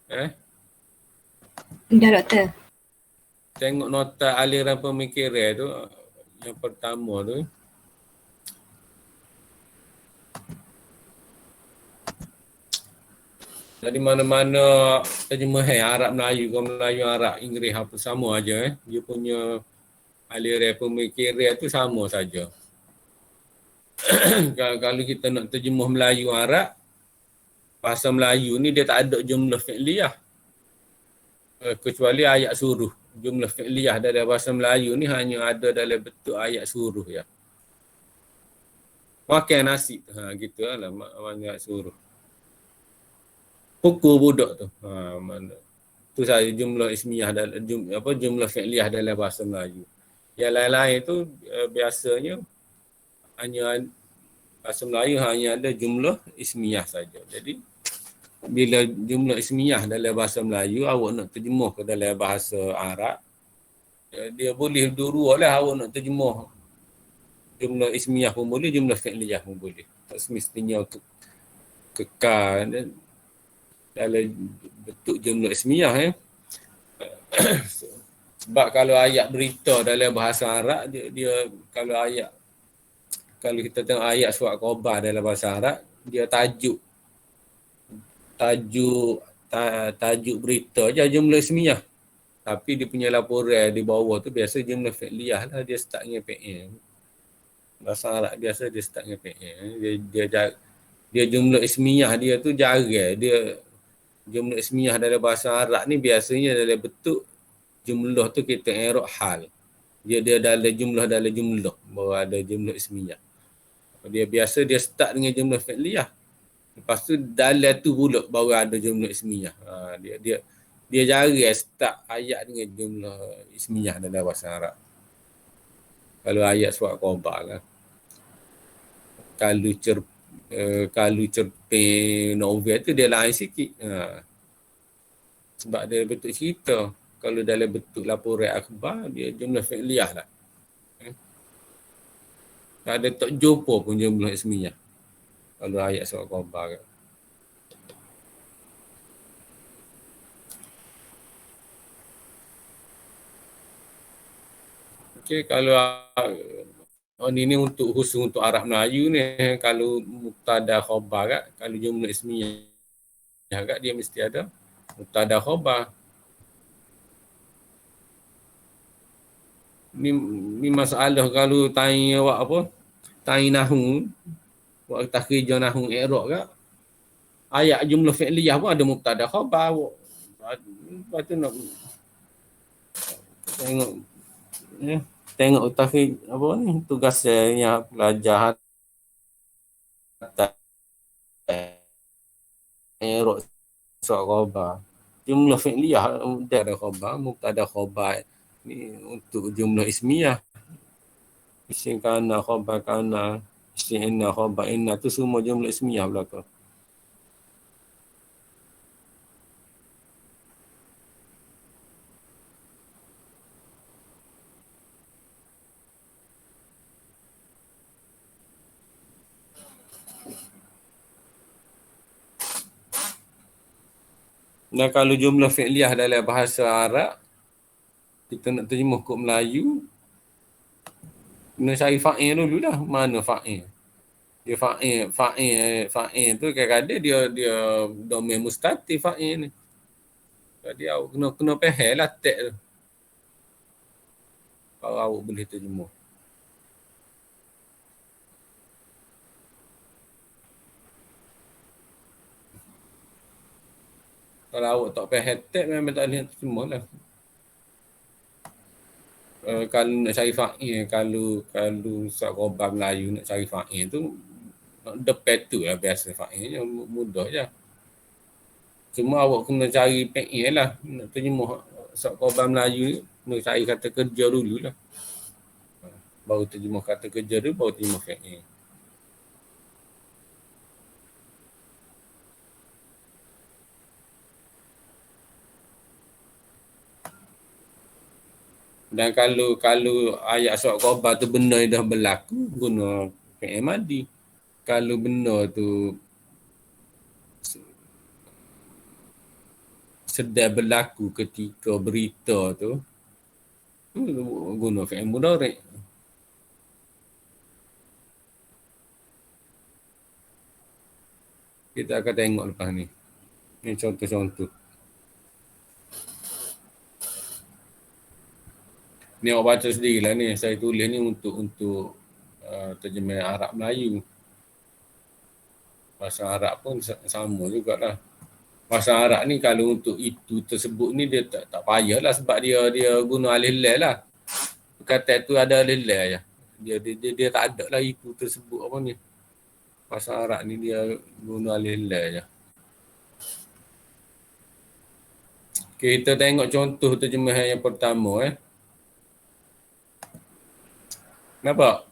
Dah doktor. Tengok nota aliran pemikiran tu, yang pertama tu. Dari mana-mana terjemahan Arab Melayu ke Melayu Arab Inggeris apa sama aja dia punya aliran pemikiran tu sama saja. Kalau kita nak terjemah Melayu Arab, bahasa Melayu ni dia tak ada jumlah fi'liyah. Kecuali ayat suruh. Jumlah fi'liyah dalam bahasa Melayu ni hanya ada dalam bentuk ayat suruh ya. Makan nasi. Gitu lah ayat suruh. Pukul budak tu. Mana? Tu saja jumlah ismiyah dalam jumlah fi'liyah dalam bahasa Melayu. Yang lain-lain tu biasanya hanya bahasa Melayu hanya ada jumlah ismiyah saja. Jadi bila jumlah ismiyah dalam bahasa Melayu awak nak terjemah ke dalam bahasa Arab, dia boleh dua-dua lah. Awak nak terjemah jumlah ismiyah pun boleh, jumlah fi'liyah pun boleh. Tak semestinya kekal dalam bentuk jumlah ismiyah. Sebab kalau ayat berita dalam bahasa Arab, dia kalau kita tengok ayat surat khabar dalam bahasa Arab, dia tajuk berita je jumlah ismiyah. Tapi dia punya laporan di bawah tu biasa jumlah fi'liyah lah, dia start dengan fi'il. Bahasa Arab biasa dia start dengan fi'il. Dia jumlah ismiyah dia tu jarang. Dia jumlah ismiyah dalam bahasa Arab ni biasanya dalam bentuk jumlah tu kita i'rab hal. Dia dalam jumlah baru ada jumlah ismiyah. Dia start dengan jumlah fi'liyah. Lepas tu dalam tu pula baru ada jumlah ismiyah. Dia jarang start ayat dengan jumlah ismiyah dalam bahasa Arab. Kalau ayat surat khabar lah. Kalau cerpen novel tu dia lain sikit. Sebab dia bentuk cerita. Kalau dalam bentuk laporan akhbar, dia jumlah fi'liyah lah. Tak ada tak jumpa pun jumlah ismiyah. Kalau ayat surat khabar. Okey, kalau ini untuk khusus untuk Arab Melayu ni, kalau mubtada khabar kat, kalau jumlah ismiyah kat, dia mesti ada mubtada khabar. Ni masalah kalau tanya awak apa? Tanya nahu, awak takhrijah nahu i'rab kat. Ayat jumlah fi'liyah pun ada mubtada khabar. Lepas tu nak tengok takhrijah apa ni tugasnya pelajar i'rab surat khabar. Jumlah fi'liyah mubtada khabar ni untuk jumlah ismiyah. Isim kana, khabar kana, isim inna, khabar inna tu semua jumlah ismiyah belakang. Dan kalau jumlah fi'liyah dalam bahasa Arab, kita nak terjemah kod Melayu, kena cari fa'il dulu lah. Mana fa'il? Dia fa'il tu kadang-kadang dia domain mustatir fa'il ni. Jadi awak kena faham lah teks tu. Kalau awak boleh terjemah. Kalau awak tak faham teks memang tak boleh terjemah lah. Kalau nak cari fa'il, kalau surat khabar Melayu nak cari fa'il tu, depan tu lah biasa fa'il je, mudah je. Cuma awak kena cari fa'il lah, nak terjemah surat khabar Melayu, kena cari kata kerja dulu lah. Baru terjemah kata kerja tu, baru terjemah fa'il. Dan kalau ayat surat khabar tu benda yang dah berlaku, guna fi'il madi. Kalau benda tu sedang berlaku ketika berita tu guna fi'il mudhari'. Kita akan tengok lepas ni. Ni contoh-contoh. Ni awak baca sendirilah ni. Saya tulis ni untuk terjemah Arab Melayu. Bahasa Arab pun sama jugalah. Bahasa Arab ni kalau untuk itu tersebut ni dia tak payahlah sebab dia guna alif lam lah. Perkataan tu ada alif lam je. Dia tak ada lah itu tersebut apa ni. Bahasa Arab ni dia guna alif lam je. Okay, kita tengok contoh terjemahan yang pertama Nampak?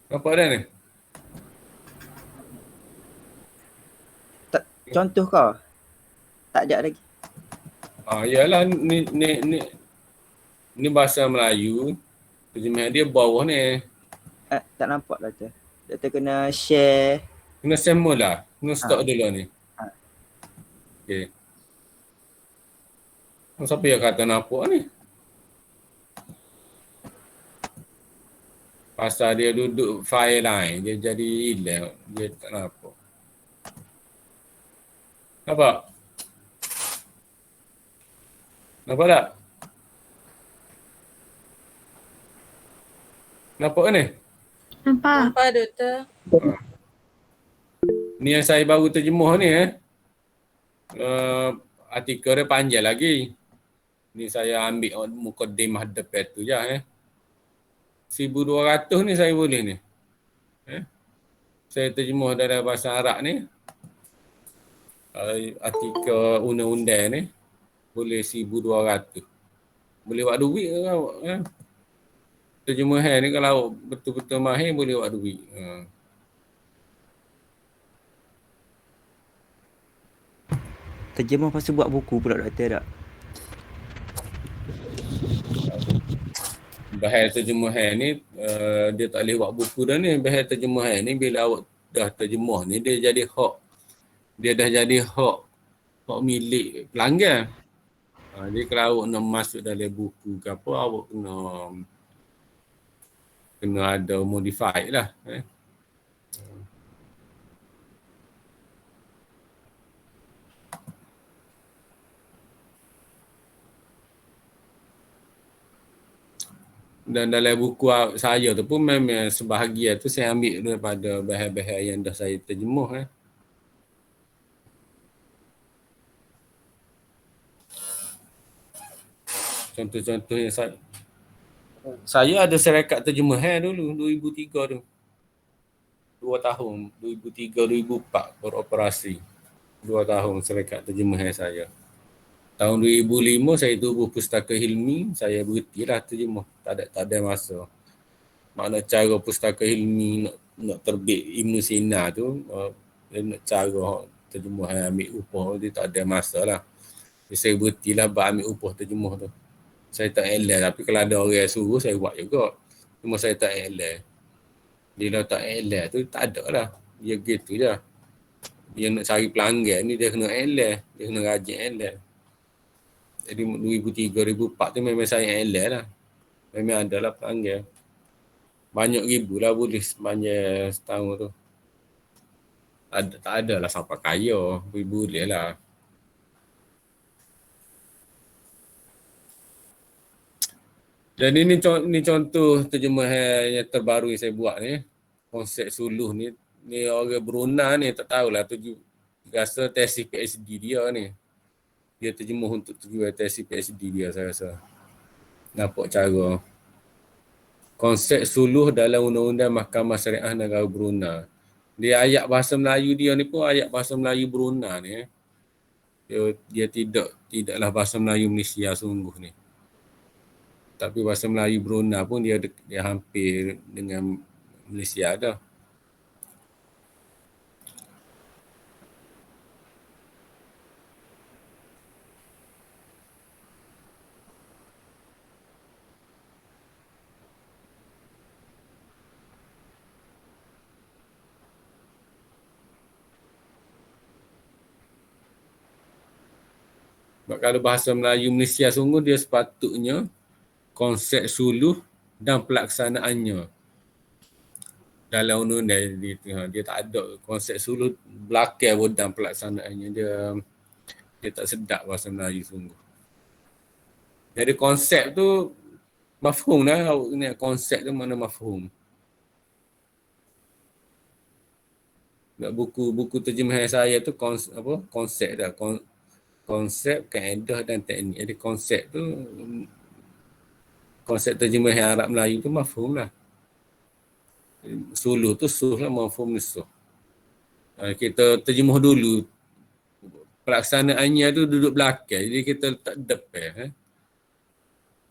Nampak dah ni? Contoh kau? Tak ada lagi. Yalah ni bahasa Melayu. Terjemahan dia bawah ni. Tak nampak lah tu. Kita kena share. Kena semua lah. Kena stop dulu ni. Okay. Siapa yang kata nampak ni? Pasal dia duduk file lain. Dia jadi hilang. Dia tak nampak. Nampak? Nampak tak? Nampak ni? Nampak, Doktor. Ni yang saya baru terjemuh ni artikel dia panjang lagi. Ni saya ambil mukaddimah depan tu je 1200 ni saya boleh ni. Saya terjemuh dalam bahasa Arab ni. Artikel undang-undang ni boleh 1200. Boleh buat duit ke awak terjemahan ni kalau betul-betul mahir boleh buat duit. Terjemah pasal buat buku pula doktor tak? Bahas terjemahan ni dia tak boleh buat buku dah ni. Bahas terjemahan ni bila awak dah terjemah ni dia jadi hak. Dia dah jadi hak milik pelanggan. Jadi kalau awak nak masuk dalam buku ke apa, awak kena ada modified lah. Dan dalam buku saya tu pun memang sebahagian tu saya ambil daripada bahas-bahas yang dah saya terjemuh. Contoh-contoh yang saya ada syarikat terjemahan dulu 2003 tu. 2 tahun 2003-2004 beroperasi. 2 tahun syarikat terjemahan saya. Tahun 2005 saya tubuh Pustaka Hilmi, saya berhentilah terjemah. Tak ada masa. Makna cara Pustaka Hilmi nak terbit Ibn Sina tu, nak cara terjemah ambil upah dia tak ada masa lah. Jadi saya berhentilah ambil upah terjemah tu. Saya tak elak, tapi kalau ada orang yang suruh saya buat juga. Cuma saya tak elak. Bila tak elak tu tak ada lah. Dia gitu je. Dia nak cari pelanggan ni dia kena elak. Dia kena rajin elak. Jadi 2003-2004 tu memang saya elak lah. Memang ada lah pelanggan. Banyak ribu lah boleh sepanjang setahun tu. Tak ada lah sampai kaya. Boleh lah. Dan ini contoh terjemahan yang terbaru yang saya buat ni. Konsep suluh ni. Ni orang Brunei ni tak tahulah rasa tesis PhD dia ni. Dia terjemuh untuk tujuan tesis PhD dia saya rasa. Nampak cara. Konsep suluh dalam Undang-Undang Mahkamah Syariah Negara Brunei. Dia ayat bahasa Melayu dia ni pun ayat bahasa Melayu Brunei ni. Dia tidaklah bahasa Melayu Malaysia sungguh ni. Tapi bahasa Melayu Brunei pun dia hampir dengan Malaysia dah. Sebab kalau bahasa Melayu Malaysia sungguh dia sepatutnya konsep suluh dan pelaksanaannya dalam undang-undang dia tak ada konsep suluh belakang pun dan pelaksanaannya dia tak sedap bahasa Melayu sungguh. Jadi konsep tu mafhum lah, awak ni konsep tu mana mafhum. Buku terjemahan saya tu konsep dah. Konsep, kaedah dan teknik. Jadi konsep terjemahan Arab Melayu tu mafhum lah. Suluh tu suh lah, mafhum ni suh. Kita terjemuh dulu. Pelaksanaannya tu duduk belakang. Jadi kita letak depan.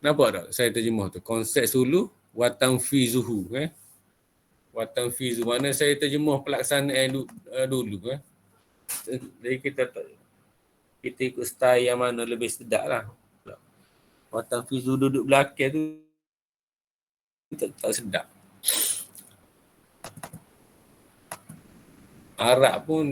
Nampak tak saya terjemuh tu? Konsep suluh, watan fi zuhu. Watan fi zuhu. Mana saya terjemuh pelaksanaan dulu. Jadi kita ikut style yang mana lebih sedap lah. Watan fi zuhu duduk belakang tu tak sedap. Arab pun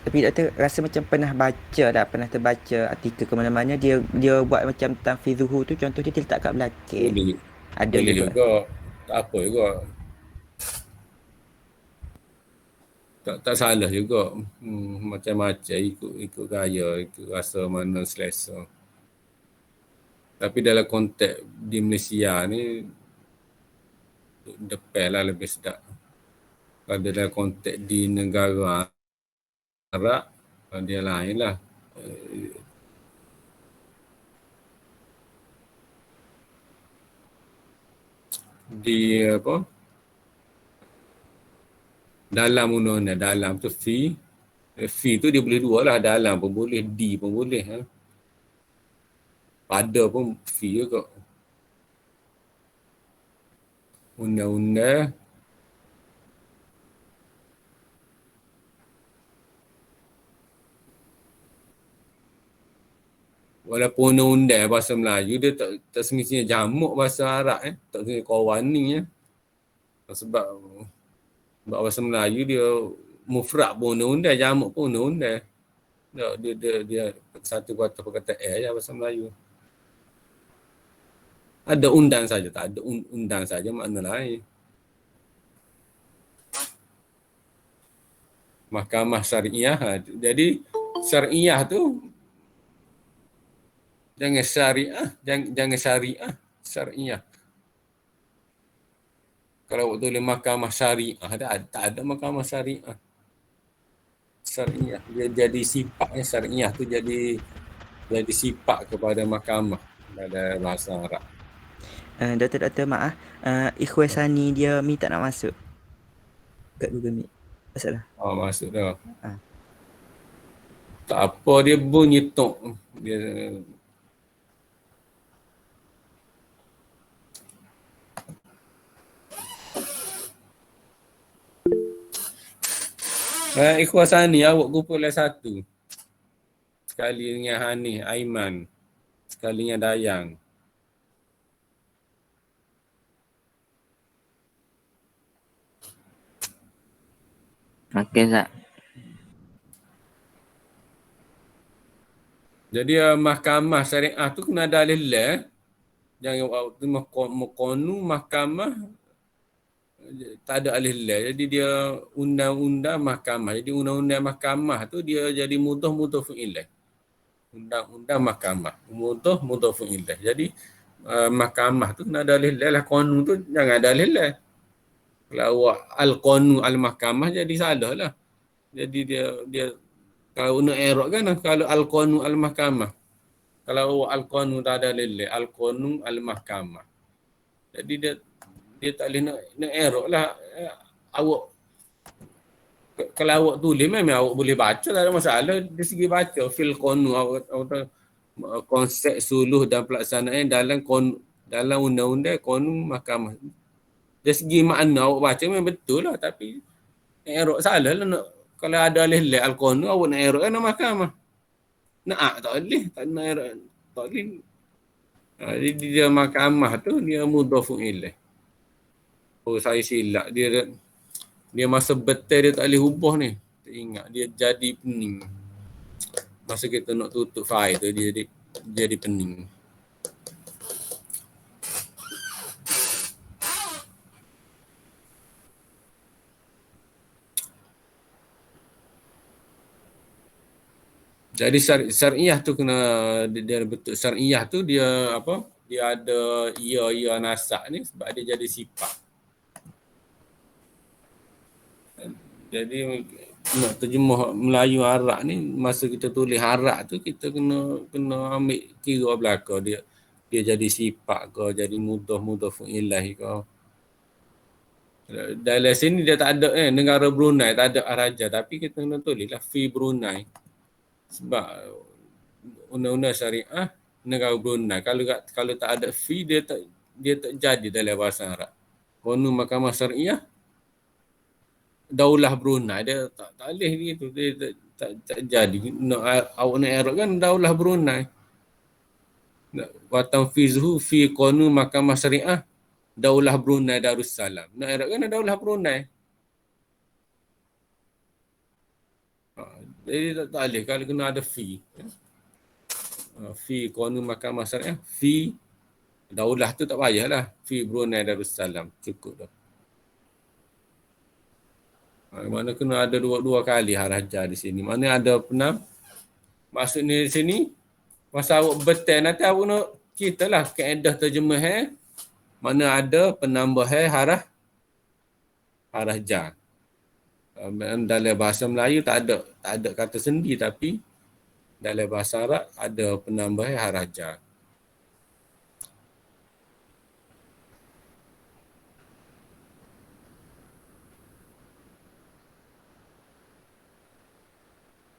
Tapi doktor rasa macam pernah terbaca artikel ke mana-mana dia buat macam tanfizuhu tu, contoh dia letak kat belakang. Ada boleh juga. Tak apa juga. Tak salah juga. Macam-macam ikut gaya, ikut rasa mana selesa. Tapi dalam konteks di Malaysia ni depan lah lebih sedap. Kalau dalam konteks di negara Arab dia lain lah. Di dalam undang-undang, dalam tu fee tu dia boleh dua lah, dalam pun boleh, D pun boleh. Pada pun fee juga. Undang-undang walaupun undang-undang bahasa Melayu dia tak semestinya jamak bahasa Arab tak semestinya kawan ni sebab bahasa Melayu dia mufrad pun undang-undang, jamak pun undang-undang. Dia satu kata perkataan je bahasa Melayu. Ada undang saja, tak ada undang saja makna lain. Mahkamah syariah. Jadi syariah tu jangan syariah. Kalau waktu tulis mahkamah syariah, tak ada mahkamah syariah. Syariah dia jadi sifatnya, syariah tu jadi sifat kepada mahkamah pada bahasa Arab. Doktor maaf, Ikhwasani dia minta nak masuk kat Google Meet. Masalah. Masuk dah. Tak apa, dia bunyi tok. Dia Ikhwasani awak kumpulan satu. Sekali dengan Hanif, Aiman. Sekali dengan Dayang. Okey, Zak. Jadi mahkamah syariah tu kena ada alih-alih. Jangan waktu mukonu mahkamah tak ada alih-alih. Jadi dia undang-undang mahkamah. Jadi undang-undang mahkamah tu dia jadi mudah fi'ilih. Undang-undang mahkamah. Mudah fi'ilih. Jadi mahkamah tu kena ada alih-alih lah. Qanun tu jangan ada alih-alih. Kalau al-qanun al-mahkamah jadi salah lah. Jadi dia kalau nak error kan kalau al-qanun al-mahkamah. Kalau al-qanun tak ada alih-alih, al-qanun al-mahkamah. Jadi dia tak boleh nak error lah. Awak kalau awak tulis memang awak boleh baca, tak ada masalah dari segi baca. Fil qanun awak konsep suluh dan pelaksanaan dalam undang-undang qanun mahkamah. Dari segi makna awak baca memang betul lah, tapi error salah lah nak. Kalau ada alih-alih al-qanun awak nak error kan mahkamah. Tak boleh, tak nak error. Tak boleh. Jadi dia mahkamah tu dia mudhafun ilaih. Oh, saya silap. Dia masa betul dia tak boleh ubah ni. Tak ingat. Dia jadi pening. Masa kita nak tutup file tu, dia jadi pening. Jadi syariah tu kena dia bentuk syariah tu dia apa? Dia ada ia nasak ni sebab dia jadi sifat. Jadi nak terjemah Melayu Arab ni masa kita tulis Arab tu kita kena ambil kira belaka dia jadi sifat ke, jadi mudah fu'ilah ke. Dalam sini dia tak ada negara Brunei tak ada raja tapi kita kena tulislah fi Brunei. Sebab undang-undang syariah negara Brunei kalau tak ada fi dia tak jadi dalam bahasa Arab. Qanun Mahkamah Syariah Daulah Brunei dia tak boleh gitu, dia tak jadi. Awak nak Arab kan Daulah Brunei. Watan fizhu fi qanun Mahkamah Syariah Daulah Brunei Darussalam. Nak Arab kan Daulah Brunei. Jadi tak boleh kalau kena ada fi. Fi qanun Mahkamah Syariah, fi daulah tu tak payahlah. Fi Brunei Darussalam cukup dah. Mana kena ada dua kali haraja di sini. Mana ada pernah maksudnya di sini masa awak betul nanti awak nak ceritalah kaedah terjemah mana ada penambah haraja. Dalam bahasa Melayu tak ada kata sendi tapi dalam bahasa Arab ada penambah haraja.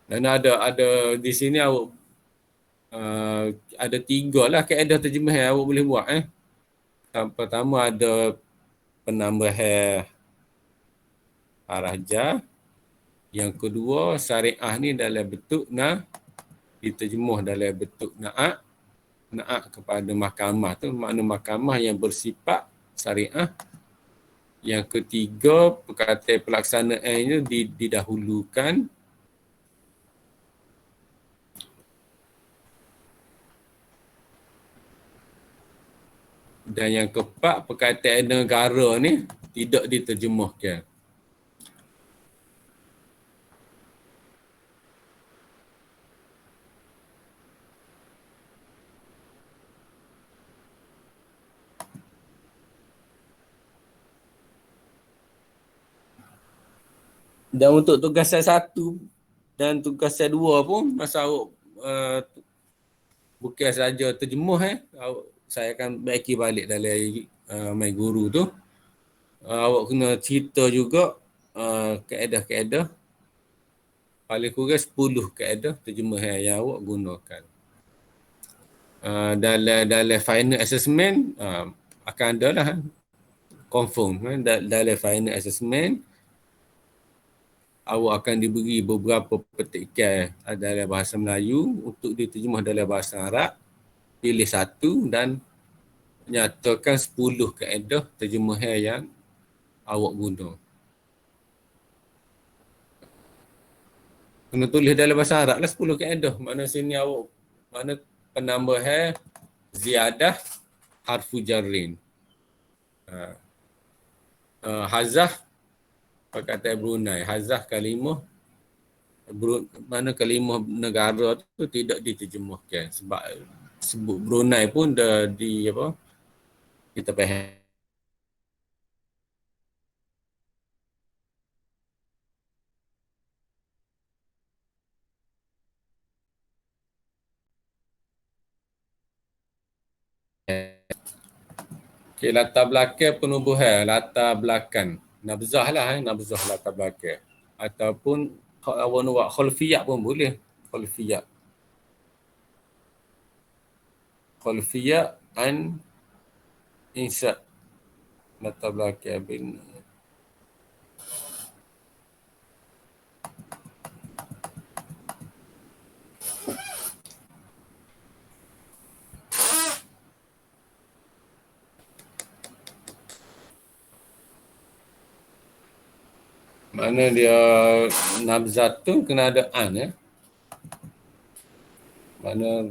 Dan ada di sini awak ada 3 lah kaedah terjemah yang awak boleh buat. Pertama ada penambahan haraja. Yang kedua syariah ni dalam bentuk diterjemuh dalam bentuk na'at kepada mahkamah tu makna mahkamah yang bersifat syariah. Yang ketiga perkataan pelaksanaannya didahulukan. Dan yang keempat, perkataan negara ni tidak diterjemahkan. Dan untuk tugasan 1 dan tugasan 2 pun masa awak bukan saja terjemuh saya akan baiki balik dalam My Guru tu. Awak kena cerita juga kaedah-kaedah paling kurang 10 kaedah terjemah yang awak gunakan. Dalam final assessment akan ada lah confirm dalam final assessment awak akan diberi beberapa petikan dalam bahasa Melayu untuk diterjemah dalam bahasa Arab. Pilih 1 dan nyatakan 10 kaedah terjemahan yang awak guna. Kena tulis dalam bahasa Arab lah 10 kaedah. Mana sini awak, mana penambahan ziyadah harfu jarrin. Hazah perkataan Brunei. Hazah kalimah mana kalimah negara tu tidak diterjemahkan sebab sebut Brunei pun dah kita faham. Okay, latar belakang penubuhan, latar belakang nabzah lah, nabzah latar belakang ataupun awak nak buat khalfiyat pun boleh. Khalfiyat an insya latar belakang bin Mana dia nabzat tu kena ada an ya. Mana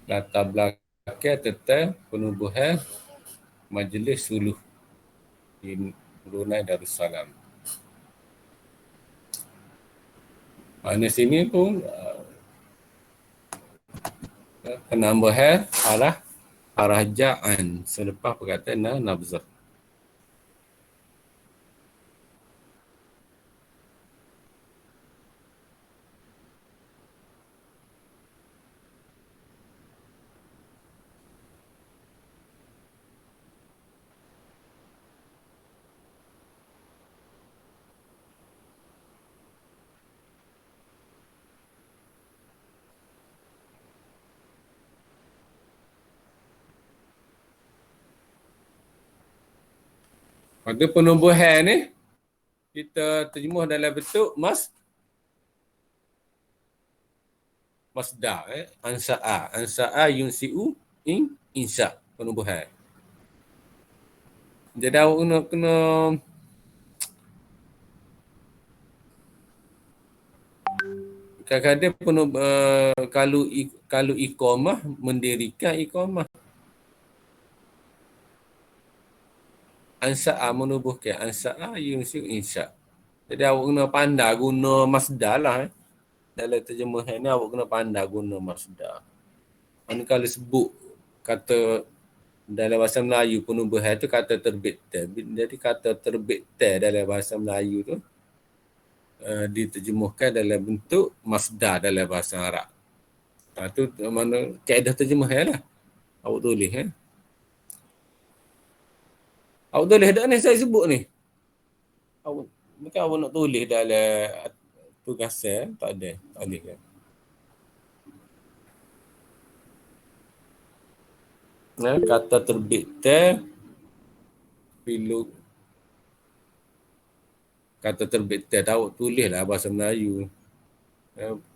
latar belakang tentang penubuhan Majlis Suluh di Brunei Darussalam. Mana sini pun penambahan arah ja'an selepas perkataan nabzat. Pada penubuhan ni, kita terjemuh dalam bentuk masdar. Ansa'a. Ansa'a yunsi'u insya' penubuhan. Jadi awak kena kadang-kadang kalau iqamah, mendirikan iqamah. Ansa'a menubuhkan. Ansa'a yunsi'u insya'. Jadi awak kena pandai guna masdar lah. Dalam terjemahan ni awak kena pandai guna masdar. Mana kalau sebut kata dalam bahasa Melayu penubuhan tu kata terbit. Jadi kata terbit dalam bahasa Melayu tu diterjemahkan dalam bentuk masdar dalam bahasa Arab. Tu mana kaedah terjemahan lah. Awak tulis Awak tulis dah ni saya sebut ni. Bukan awak nak tulis dalam tugasan, tak ada. Tak boleh kan. Kata terbit pilu. Kata terbit awak tulis lah bahasa Melayu.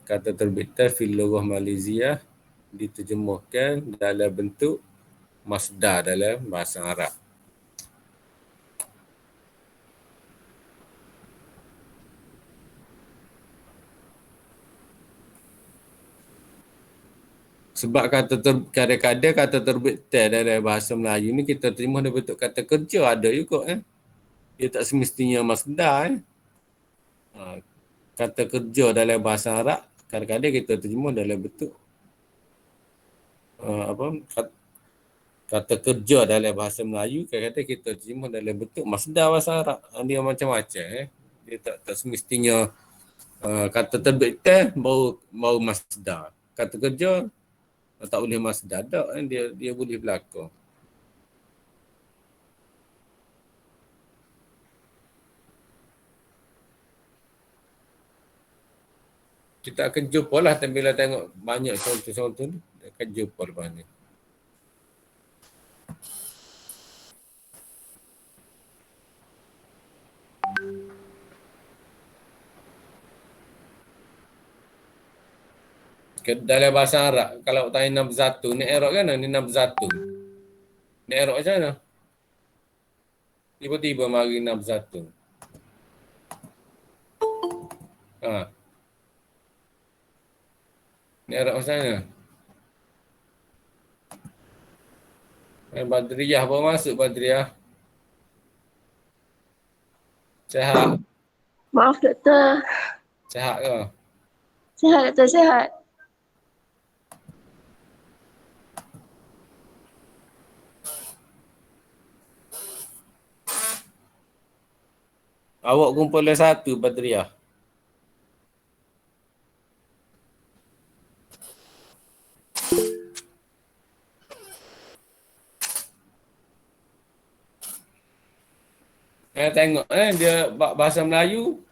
Kata terbit fil lughah Malaysia diterjemahkan dalam bentuk masdar dalam bahasa Arab. Sebab kadang-kadang kata terbit dalam bahasa Melayu ni kita terima dalam bentuk kata kerja ada juga Dia tak semestinya masdar Kata kerja dalam bahasa Arab kadang-kadang kita terima dalam bentuk kata kerja dalam bahasa Melayu kadang-kadang kita terima dalam bentuk masdar bahasa Arab. Dia macam-macam Dia tak semestinya kata terbit baru masdar. Kata kerja tak boleh masdar tak dia boleh berlaku. Kita akan jumpa lah bila tengok banyak contoh-contoh ni. Akan jumpa lepas ni. Dalam bahasa Arab, kalau tanya nabzatu, ni Arab kan? Ni nabzatu. Ni Arab macam mana? Tiba-tiba mari nabzatu. Ni Arab macam mana? Badriyah baru masuk Badriyah. Sehat? Maaf doktor. Sehat ke? Sehat doktor, sehat. Awak kumpulan satu Badriyah. Tengok dia bahasa Melayu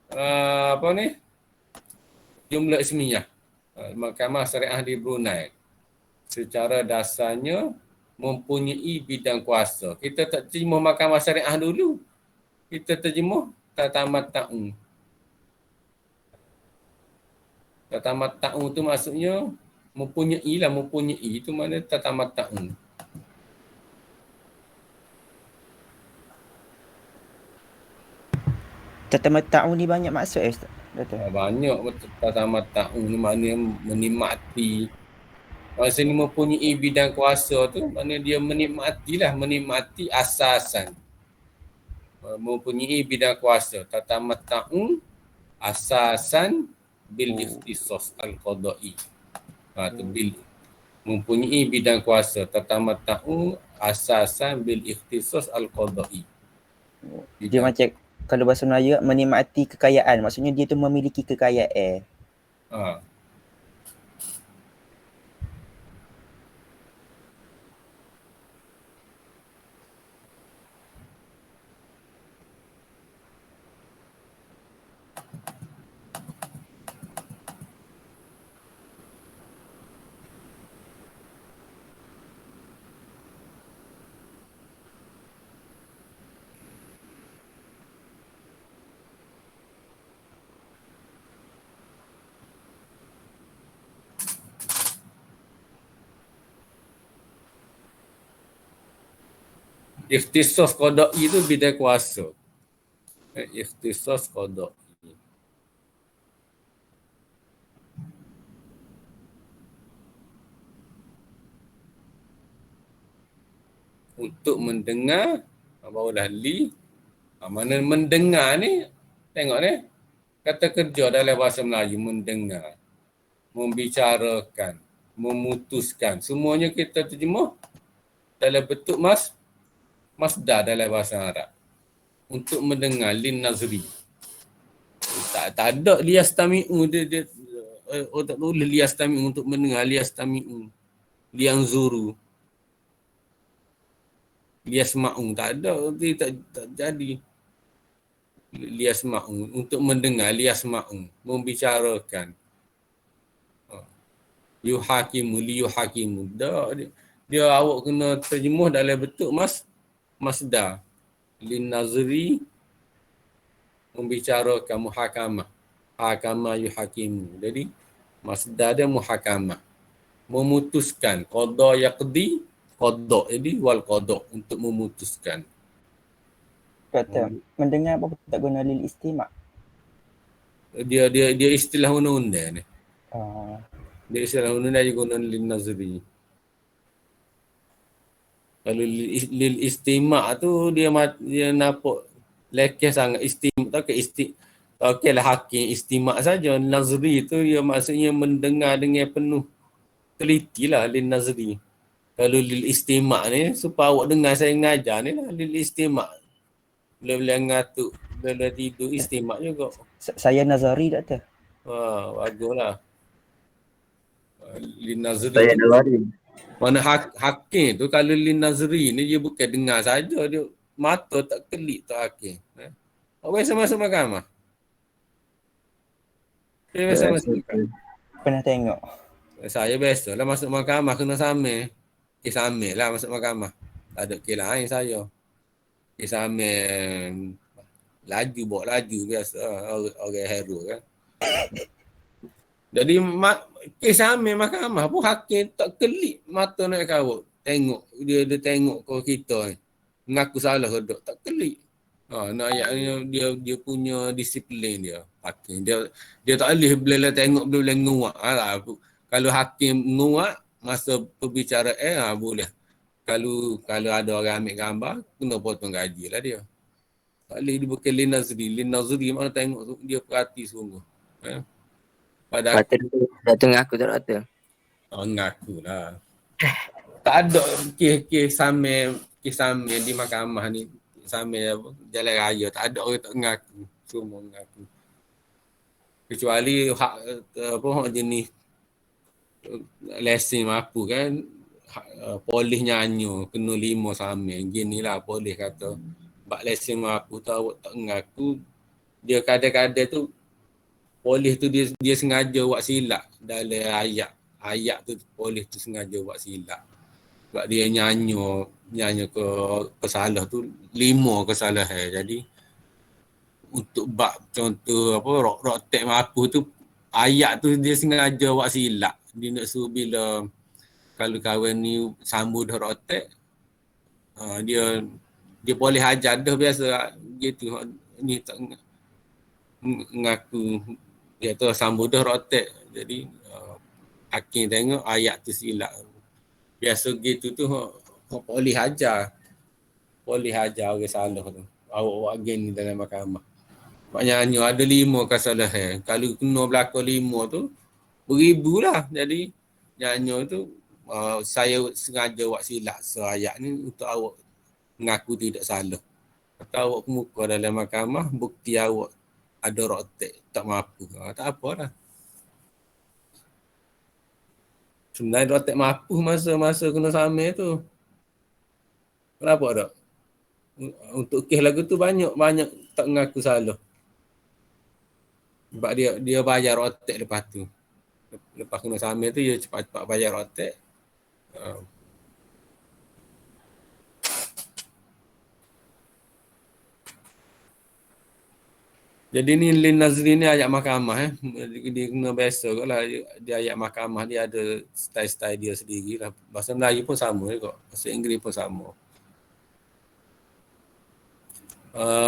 apa ni? Jumlah ismiyah. Mahkamah Syariah di Brunei. Secara dasarnya mempunyai bidang kuasa. Kita tak terjemah Mahkamah Syariah dulu. Kita terjemah tatamat ta'un. Tatamat ta'un tu maksudnya mempunyai lah. Mempunyai itu mana tatamat ta'un. Tatamata'u ni banyak maksud Ustaz? Doktor? Banyak tatamata'u ni maknanya menikmati. Masa ni mempunyai bidang kuasa tu, maknanya dia menikmati asasan. Mempunyai bidang kuasa. Tatamata'u asasan bil ikhtisas al-qada'i. Tu bil mempunyai bidang kuasa. Tatamata'u asasan bil ikhtisas al-qada'i. Dia macam kalau bahasa Melayu menikmati kekayaan. Maksudnya dia tu memiliki kekayaan. Ha. Ikhtisas qada'i itu bidang kuasa. Ikhtisas qada'i. Untuk mendengar, barulah li. Mana mendengar ni, tengok ni. Kata kerja dalam bahasa Melayu, mendengar. Membicarakan. Memutuskan. Semuanya kita terjemah dalam bentuk masdar dalam bahasa Arab. Untuk mendengar, lin nazri. Tak ada liyastami'u dia tak tulis liyastami'u untuk mendengar, liyastami'u, liyanzuru, liyasma'u, tak ada, dia tak jadi. Liyasma'u untuk mendengar, liyasma'u, membicarakan. Yuhakimu, liyuhakimu. Dia awak kena terjemuh dalam bentuk masdar. Lin nazri, membicarakan, muhakamah. Hakama yuhakimu. Jadi masdar dia muhakamah. Memutuskan. Qada yaqdi, qada. Jadi wal qada untuk memutuskan. Kata mendengar apa tak guna lil istima'? Dia istilah undang-undang ni. Dia istilah undang-undang dia guna lin nazri. Kalau lil istima' tu dia nampak lekeh sangat. Istima' tak ke okeylah hakim istima' saja. Nazri tu dia maksudnya mendengar dengan penuh teliti lah lil nazri. Kalau lil istima' ni supaya awak dengar saya mengajar ni lah lil istima'. Bila ngatuk, bila tidur istima' juga. Saya nazari doktor. Baguslah. Lil nazri. Saya nazari. Mana hakim tu kalau lil nazri ni dia bukan dengar saja, dia mata tak kelip tak hakim. Awak biasa masuk mahkamah? Saya biasa masuk mahkamah. Pernah tengok. Saya biasalah masuk mahkamah kena samir. Kes samir lah masuk mahkamah. Tak ada kes lain saya. Kes samir laju, bawa laju biasa. Orang hero kan. Jadi kes samir mahkamah pun hakim tak kelip mata nak kawat. Tengok, dia tengok ke kita ni. Mengaku salah ke tak, tak kelip. Nak ayatnya dia punya disiplin dia. Hakim dia tak boleh bila tengok bila nguak. Kalau hakim nguak masa perbicaraan boleh. Kalau ada orang ambil gambar, kena potong gaji lah dia. Tak boleh dia bukan lin nazri. Lin nazri mana tengok dia perhati sungguh. Pada Doktor ngaku tak doktor? Ngaku lah. Tak ada kes samir di mahkamah ni. Samir jalan raya. Tak ada orang tak ngaku. Semua ngaku. Kecuali hak jenis lesen apa kan. Polis nyanyi. Kena 5 samir. Ginilah polis kata. Bak lesen apa tu awak tak ngaku. Dia kadang-kadang tu polis tu dia sengaja buat silap dalam ayat. Ayat tu polis tu sengaja buat silap. Sebab dia nyanyi ke kesalah tu 5 kesalahan. Jadi untuk bab contoh apa rotek apa tu ayat tu dia sengaja buat silap. Dia nak suruh bila kalau kawan ni sambut rotek dia boleh ajar dah biasa gitu. Ni tak mengaku dia tu sambung dah rotek. Jadi hakim tengok ayat tu silap. Biasa gitu tu boleh hajar. Boleh hajar orang salah tu. Awak geng dalam mahkamah. Maknanya ada 5 kesalahan. Kalau kena berlaku 5 tu, beribu lah. Jadi nyanyi tu saya sengaja buat silap seayat ni untuk awak mengaku tidak salah. Atau awak kemuka dalam mahkamah, bukti awak ada rotek, tak mampu. Tak apalah. Sebenarnya rotek mampu masa-masa kena samir tu. Kenapa tak? Untuk kes lagu tu banyak tak mengaku salah. Sebab dia bayar rotek lepas tu. Lepas kena samir tu dia cepat-cepat bayar rotek. Jadi ni Lin Nazri ni ayat mahkamah dia kena biasa kot lah. Dia ayat mahkamah dia ada style-style dia sendiri lah. Bahasa Melayu pun sama juga. Bahasa Inggeris pun sama.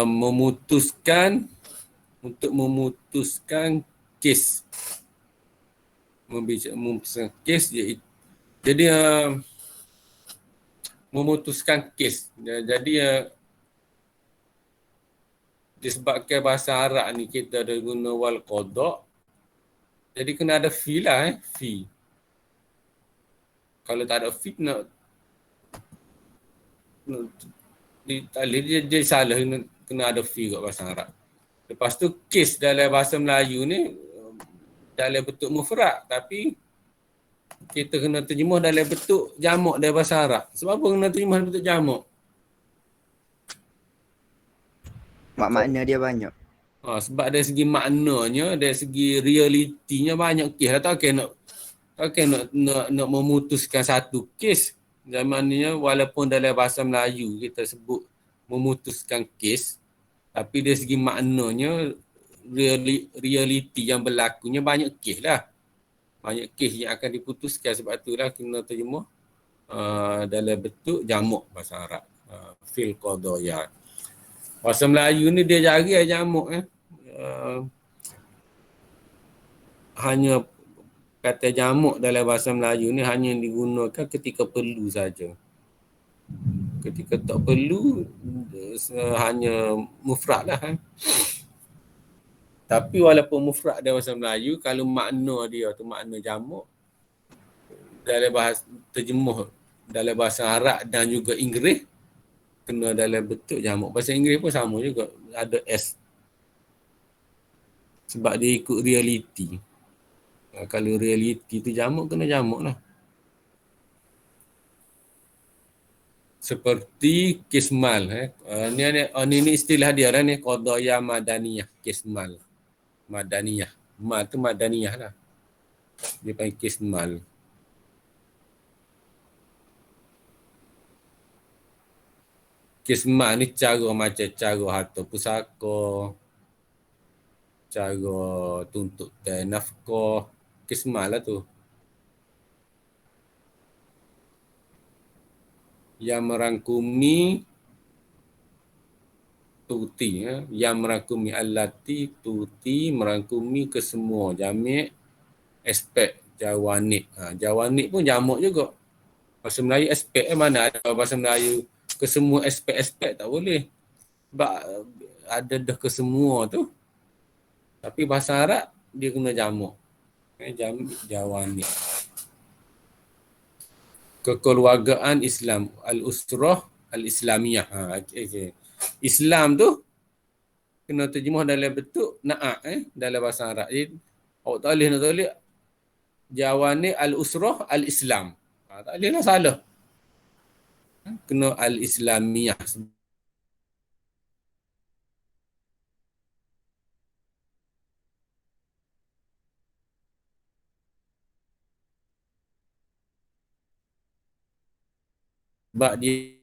Memutuskan kes. Memutuskan kes jadi memutuskan kes. Jadi disebabkan bahasa Arab ni kita ada guna wal qada'. Jadi kena ada fee lah fee. Kalau tak ada fee tak boleh dia salah kena ada fee kat bahasa Arab. Lepas tu kes dalam bahasa Melayu ni dalam bentuk mufrad tapi kita kena terjemah dalam bentuk jamak dalam bahasa Arab. Sebab apa kena terjemah dalam bentuk jamak? Makna dia banyak. Sebab dari segi maknanya, dari segi realitinya banyak kes lah. Takkan nak memutuskan satu kes. Zamannya walaupun dalam bahasa Melayu kita sebut memutuskan kes, tapi dari segi maknanya realiti yang berlakunya banyak kes lah. Banyak kes yang akan diputuskan, sebab itulah kena terjemah dalam bentuk jamak bahasa Arab. Fil qadaya. Bahasa Melayu ni dia jari jamak hanya kata jamak dalam bahasa Melayu ni hanya digunakan ketika perlu saja. Ketika tak perlu hanya mufrad lah. Tapi walaupun mufrad dalam bahasa Melayu, kalau makna dia tu makna jamak, dalam bahasa terjemah dalam bahasa Arab dan juga Inggeris kena dalam bentuk jamak. Bahasa Inggeris pun sama juga, ada S. Sebab dia ikut realiti. Kalau realiti tu jamak, kena jamak lah. Seperti kismal. Ni istilah dia lah ni, qadaya madaniyah, kismal. Madaniyah. Mal tu madaniyah lah. Dia panggil kismal. Kismal ni cara macam cara harta pusaka, cara tuntut nafkah, kismal lah tu. Yang merangkumi tuti, yang merangkumi allati tuti, merangkumi kesemua jamik aspek jawanib. Jawanib pun jamak juga. Bahasa Melayu aspek mana ada bahasa Melayu kesemua aspek-aspek, tak boleh. Sebab ada dah kesemua tu. Tapi bahasa Arab dia kena jamak. Jawanib. Kekeluargaan Islam, al-usrah al-islamiyah. Islam tu kena terjemah dalam bentuk na'at dalam bahasa Arab. Jadi awak tak boleh nak tulis jawanib al-usrah al-islam. Tak boleh lah, salah. Kena al-islamiyah. Sebab dia